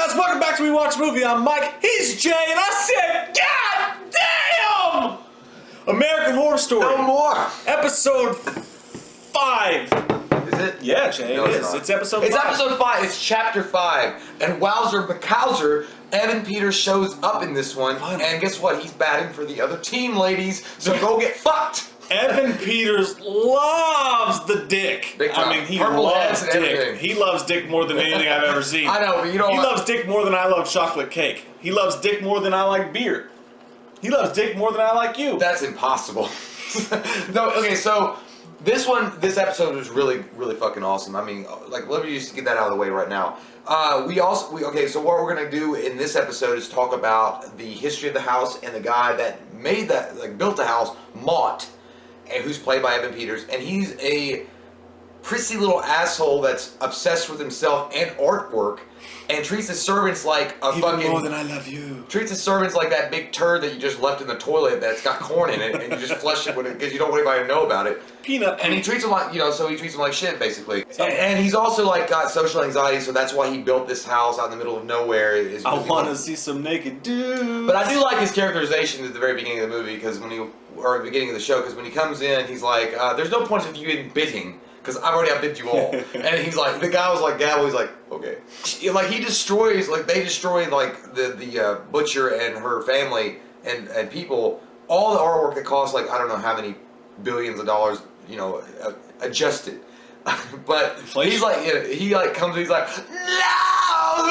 guys, welcome back to We Watch Movie. I'm Mike, he's Jay, and I said, God damn! American Horror Story. No more. Episode 5. Is it? Yeah, Jay, No, it it's is. not. It's episode 5. It's episode 5. It's chapter 5. And wowzer Bacowzer, Evan Peters shows up in this one. Finally. And guess what? He's batting for the other team, ladies. So go get fucked. Evan Peters loves the dick. Big time. I mean, he Purple loves heads and dick. everything. He loves dick more than anything I've ever seen. I know, but you know He what? loves dick more than I love chocolate cake. He loves dick more than I like beer. He loves dick more than I like you. That's impossible. No, okay, so this episode was really, really fucking awesome. I mean, like, let me just get that out of the way right now. Okay, so what we're gonna do in this episode is talk about the history of the house and the guy that made that, like, built the house, Mott, and who's played by Evan Peters, and he's a prissy little asshole that's obsessed with himself and artwork, and treats his servants like a Even more than I love you. treats his servants like that big turd that you just left in the toilet that's got corn in it, and you just flush it with it because you don't want anybody to know about it. Peanut. And he treats them like, so he treats them like shit, basically. And he's also, like, got social anxiety, so that's why he built this house out in the middle of nowhere. I want to see some naked dudes. But I do like his characterization at the very beginning of the movie, or the beginning of the show, because when he comes in, he's like, there's no point if you didn't bid him, because I've already outbid you all. And he's like, the guy was like, Gabble, he's like, okay. Like, they destroy, like, the butcher and her family and people, all the artwork that costs, like, I don't know how many billions of dollars, adjusted. But Inflation. he's like, he like comes, he's like, no,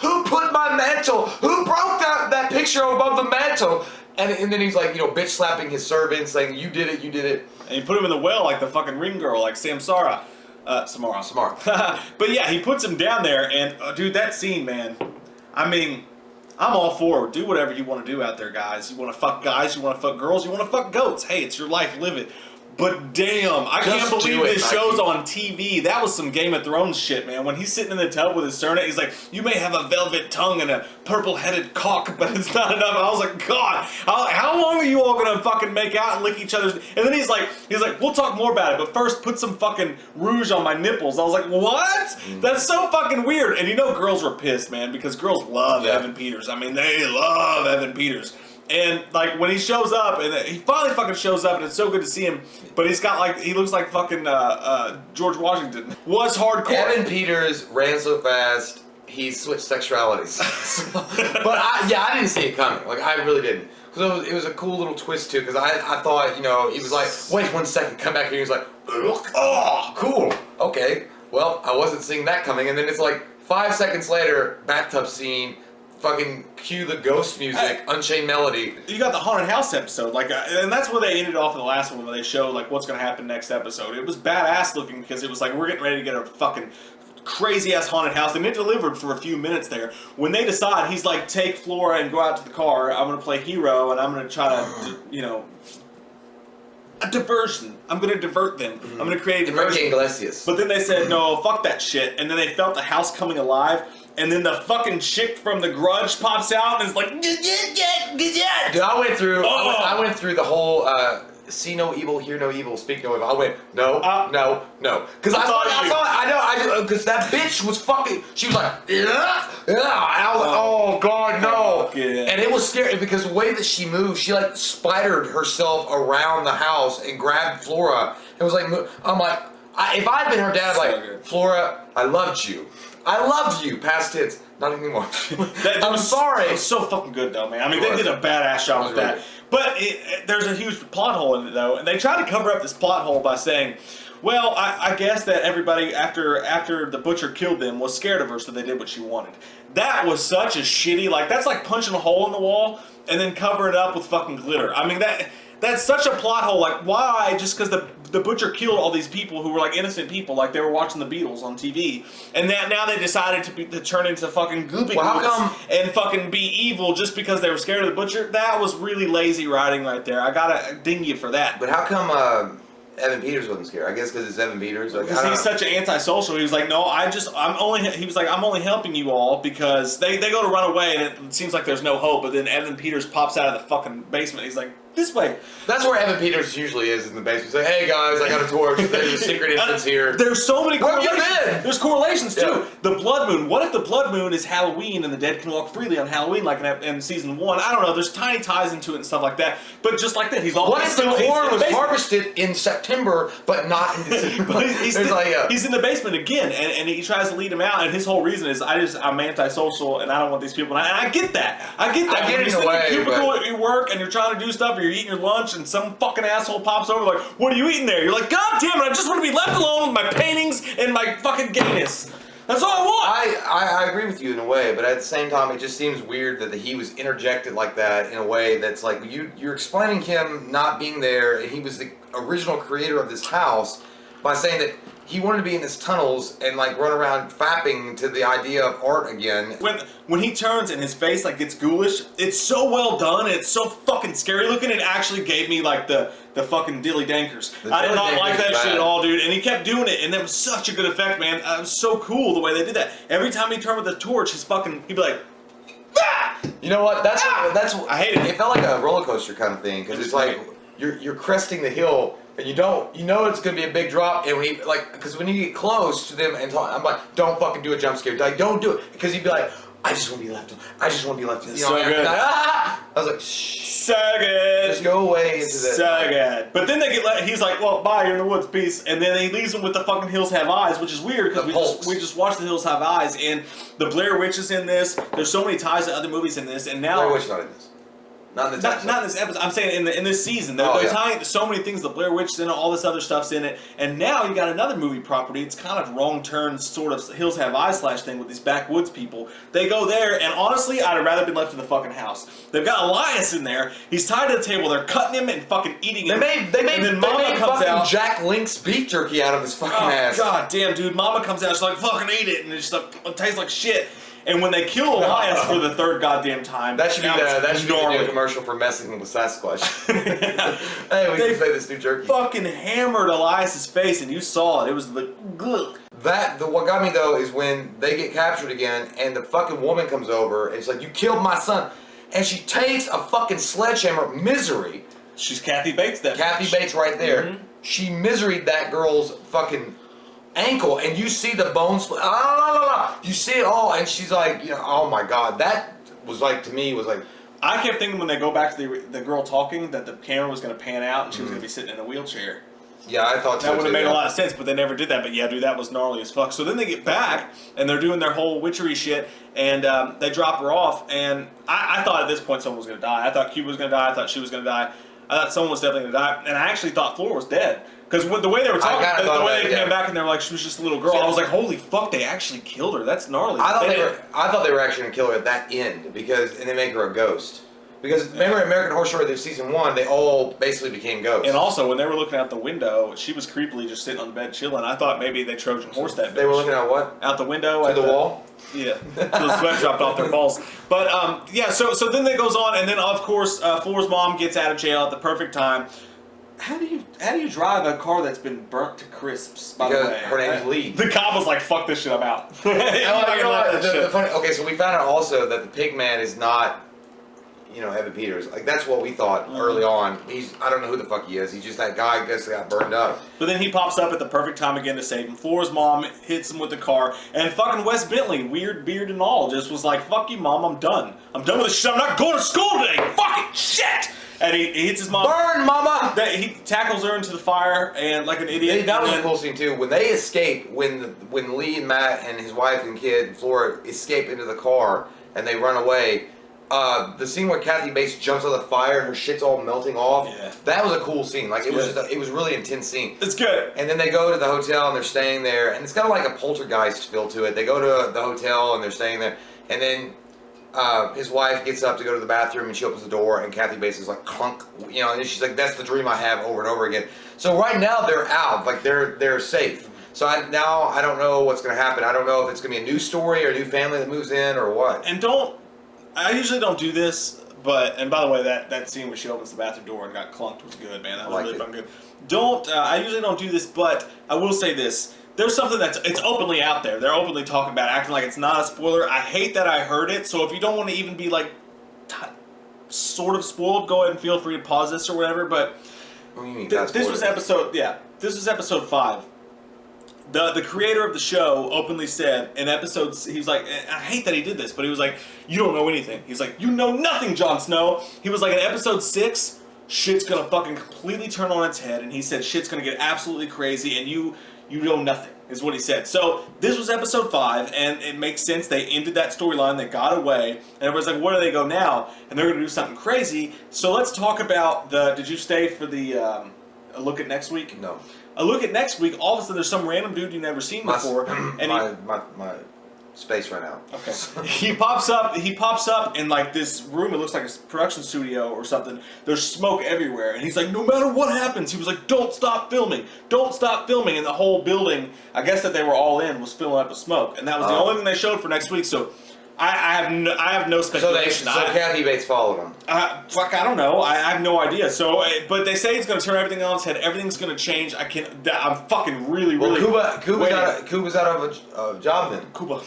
who put my mantle? Who broke that picture above the mantle? And then he's like, bitch slapping his servants, saying, you did it. And he put him in the well like the fucking ring girl, like Samara. But yeah, he puts him down there, and dude, that scene, man. I mean, I'm all for it. Do whatever you want to do out there, guys. You want to fuck guys, you want to fuck girls, you want to fuck goats. Hey, it's your life, live it. But damn, I can't believe this show's on TV. That was some Game of Thrones shit, man. When he's sitting in the tub with his servant, he's like, you may have a velvet tongue and a purple-headed cock, but it's not enough. I was like, God, how long are you all gonna fucking make out and lick each other's... And then he's like, we'll talk more about it, but first put some fucking rouge on my nipples. I was like, what? That's so fucking weird. And girls were pissed, man, because girls love Evan Peters. I mean, they love Evan Peters. And, like, when he shows up, and he finally fucking shows up, and it's so good to see him, but he looks like fucking George Washington. Was hardcore. Evan Peters ran so fast, he switched sexualities. But, I didn't see it coming. Like, I really didn't. Because it was a cool little twist, too, because I thought, he was like, wait 1 second, come back here, he was like, oh, cool, okay. Well, I wasn't seeing that coming, and then it's like 5 seconds later, bathtub scene, fucking cue the ghost music, Unchained Melody. You got the haunted house episode, and that's where they ended off in the last one, where they showed what's gonna happen next episode. It was badass looking because it was like we're getting ready to get a fucking crazy ass haunted house, and it delivered for a few minutes there. When they decide, he's like, take Flora and go out to the car. I'm gonna play hero, and I'm gonna try to, a diversion. I'm gonna divert them. I'm gonna create a diversion. Iglesias. But then they said, no, fuck that shit, and then they felt the house coming alive. And then the fucking chick from The Grudge pops out and is like, Dude, I went through the whole see no evil, hear no evil, speak no evil. I went no. Because because that bitch was fucking. She was like, yeah. And I was like, oh god, no. Yeah. And it was scary because the way that she moved, she like spidered herself around the house and grabbed Flora. It was like, I'm like, if I'd been her dad, like, Flora, I loved you. I loved you. Past tense. Not anymore. I'm sorry. It was so fucking good, though, man. I mean, they did a badass job with that. But there's a huge plot hole in it, though. And they tried to cover up this plot hole by saying, well, I guess that everybody, after the butcher killed them, was scared of her, so they did what she wanted. That was such a shitty... that's like punching a hole in the wall and then covering it up with fucking glitter. I mean, that's such a plot hole. Like, why? Just because the butcher killed all these people who were like innocent people, like they were watching the Beatles on TV, and now they decided to turn into fucking goopy and fucking be evil just because they were scared of the butcher. That was really lazy writing right there. I gotta ding you for that. But how come Evan Peters wasn't scared? I guess because it's Evan Peters. Because he's such an antisocial. He was like, no, I'm only helping you all because they go to run away and it seems like there's no hope. But then Evan Peters pops out of the fucking basement. He's like, this way. That's where Evan Peters usually is in the basement. He's like, hey guys, I got a torch. There's a secret entrance here. There's so many correlations. Where have you been? There's correlations too. Yeah. The blood moon. What if the blood moon is Halloween and the dead can walk freely on Halloween, like in season 1? I don't know. There's tiny ties into it and stuff like that. But just like that, he's all. What if the corn was harvested in September but not in December? He's in the basement again, and he tries to lead him out, and his whole reason is I'm antisocial and I don't want these people. And I get that. I get that. I get it in a way. You're cubicle at your work and you're trying to do stuff, or you're eating your lunch, and some fucking asshole pops over like, "What are you eating there?" You're like, "God damn it! I just want to be left alone with my paintings and my fucking gayness. That's all I want." I agree with you in a way, but at the same time, it just seems weird that he was interjected like that in a way that's like you're explaining him not being there, and he was the original creator of this house by saying that he wanted to be in his tunnels and like run around fapping to the idea of art again. When he turns and his face like gets ghoulish, it's so well done and it's so fucking scary looking. It actually gave me like the fucking dilly dankers. I did not like that shit at all, dude. And he kept doing it, and that was such a good effect, man. It was so cool the way they did that. Every time he turned with the torch, he'd be like, ah! You know what? That's I hate it. It felt like a roller coaster kind of thing because it's like you're cresting the hill. And you know it's gonna be a big drop, and because when you get close to them and talk, I'm like, don't fucking do a jump scare, like don't do it, because he'd be like, I just want to be left. I just want to be left. You know, so good. I was like, shh. So good. Just go away into the. So good. But then he's like, well, bye, you're in the woods, peace. And then he leaves them with the fucking Hills Have Eyes, which is weird because we just watched the Hills Have Eyes, and the Blair Witch is in this. There's so many ties to other movies in this, and now Blair Witch not in this. Not in this episode. Not in this episode. I'm saying in this season. They're tying so many things. The Blair Witch is in it, all this other stuff's in it. And now you got another movie property. It's kind of wrong turn sort of Hills Have Eyes / thing with these backwoods people. They go there, and honestly, I'd have rather been left in the fucking house. They've got Elias in there. He's tied to the table. They're cutting him and fucking eating him. They made Mama comes out. Jack Link's beef jerky out of his fucking ass. God damn, dude. Mama comes out. She's like, fucking eat it. And it's just like, it tastes like shit. And when they kill Elias for the third goddamn time, that should be the new commercial for messing with Sasquatch. Hey, we can play this new jerky. Fucking hammered Elias's face, and you saw it. It was the good. What got me though is when they get captured again, and the fucking woman comes over, and it's like, you killed my son, and she takes a fucking sledgehammer, Misery. She's Kathy Bates. Kathy Bates right there. Mm-hmm. She miseried that girl's fucking ankle, and you see the bones. You see it all, and she's like, oh my god, that was like, to me, was like. I kept thinking when they go back to the girl talking that the camera was going to pan out and she was going to be sitting in a wheelchair. Yeah, I thought so. That would have made a lot of sense, but they never did that. But yeah, dude, that was gnarly as fuck. So then they get back and they're doing their whole witchery shit, and they drop her off. And I thought at this point someone was going to die. I thought Cuba was going to die. I thought she was going to die. I thought someone was definitely going to die, and I actually thought Flora was dead. Because the way they were talking, the way they came back and they were like, she was just a little girl, I was like, holy fuck, they actually killed her. That's gnarly. I thought they were actually going to kill her at that end, and they make her a ghost. Because remember American Horror Story, season 1, they all basically became ghosts. And also, when they were looking out the window, she was creepily just sitting on the bed chilling. I thought maybe they Trojan horse that bitch. They were looking at what? Out the window. To the wall? Yeah. Till the sweat dropped off their balls. But, yeah, so then it goes on, and then, of course, Flora's mom gets out of jail at the perfect time. How do you drive a car that's been burnt to crisps, by the way? Her name's Lee. The cop was like, fuck this shit, I'm out. Okay, so we found out also that the pig man is not, Evan Peters. Like, that's what we thought early on. I don't know who the fuck he is. He's just that guy, I guess, that got burned up. But then he pops up at the perfect time again to save him. Flora's mom hits him with the car, and fucking Wes Bentley, weird beard and all, just was like, fuck you, mom, I'm done. I'm done with this shit. I'm not going to school today. Fucking shit! And he hits his mom. Burn, mama! He tackles her into the fire, and like an idiot. That was a cool scene too. When they escape, when Lee and Matt and his wife and kid Flora escape into the car and they run away, the scene where Kathy Bates jumps out of the fire and her shit's all melting off. Yeah. That was a cool scene. Like it was a really intense scene. It's good. And then they go to the hotel and they're staying there, and it's kind of like a poltergeist feel to it. They go to the hotel and they're staying there, and then. His wife gets up to go to the bathroom and she opens the door and Kathy Bates is like clunk, and she's like, that's the dream I have over and over again. So right now they're out, like they're safe. So I don't know what's going to happen. I don't know if it's going to be a new story or a new family that moves in or what. And I usually don't do this, and by the way, that scene where she opens the bathroom door and got clunked was good, man. That was really fucking good. I usually don't do this, but I will say this. There's something it's openly out there. They're openly talking about it, acting like it's not a spoiler. I hate that I heard it, so if you don't want to even be like, sort of spoiled, go ahead and feel free to pause this or whatever. But What do you mean? this was episode 5. The creator of the show openly said in episodes, he's like, I hate that he did this, but he was like, you don't know anything. He's like, you know nothing, Jon Snow. He was like, in episode 6, shit's gonna fucking completely turn on its head, and he said shit's gonna get absolutely crazy, and you know nothing, is what he said. So this was episode 5, and it makes sense. They ended that storyline, they got away, and everybody's like, where do they go now? And they're gonna do something crazy. So let's talk about did you stay for the a look at next week? No. A look at next week, all of a sudden there's some random dude you've never seen before. And my space ran out. Okay. He pops up in like this room, it looks like a production studio or something. There's smoke everywhere. And he's like, no matter what happens, he was like, don't stop filming. Don't stop filming. And the whole building, I guess that they were all in, was filling up with smoke. And that was the only thing they showed for next week. So I have no speculation. So Kathy Bates followed him. Fuck, I don't know. I have no idea. So, but they say it's going to turn everything on its head. Everything's going to change. I'm fucking really. Cuba's out of a job then. Cuba.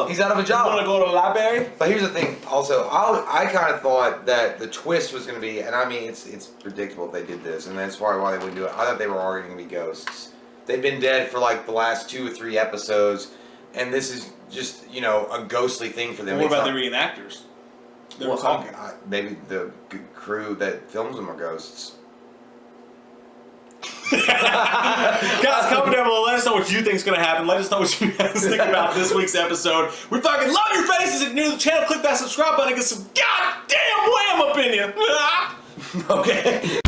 He's out of a job. You want to go to the library? But here's the thing. Also, I kind of thought that the twist was going to be, and I mean, it's predictable if they did this, and that's probably why they wouldn't do it. I thought they were already going to be ghosts. They've been dead for like the last 2 or 3 episodes, and this is just, a ghostly thing for them. Well, what about the reenactors? They were talking. Maybe the crew that films them are ghosts. Guys, comment down below. Let us know what you think is going to happen. Let us know what you guys think about this week's episode. We fucking love your faces. If you're new to the channel, click that subscribe button and get some goddamn wham up in you. Okay.